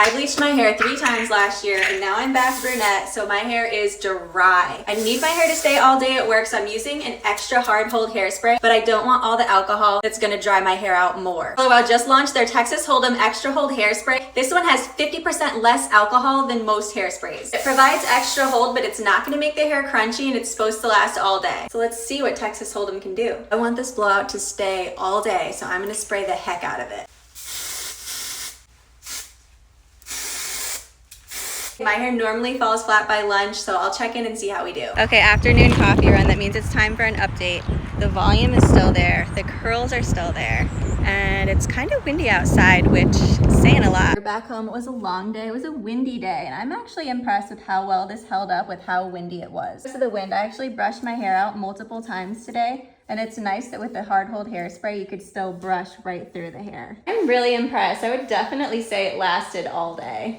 I bleached my hair 3 times last year and now I'm back brunette, so my hair is dry. I need my hair to stay all day at work, so I'm using an extra hard hold hairspray, but I don't want all the alcohol that's gonna dry my hair out more. Blowout just launched their Texas Hold'em Extra Hold Hairspray. This one has 50% less alcohol than most hairsprays. It provides extra hold, but it's not gonna make the hair crunchy and it's supposed to last all day. So let's see what Texas Hold'em can do. I want this blowout to stay all day, so I'm gonna spray the heck out of it. My hair normally falls flat by lunch, so I'll check in and see how we do. Okay, afternoon coffee run. That means it's time for an update. The volume is still there, the curls are still there, and it's kind of windy outside, which is saying a lot. We're back home. It was a long day. It was a windy day, and I'm actually impressed with how well this held up with how windy it was. Because of the wind, I actually brushed my hair out multiple times today. And it's nice that with the hard hold hairspray, you could still brush right through the hair. I'm really impressed. I would definitely say it lasted all day.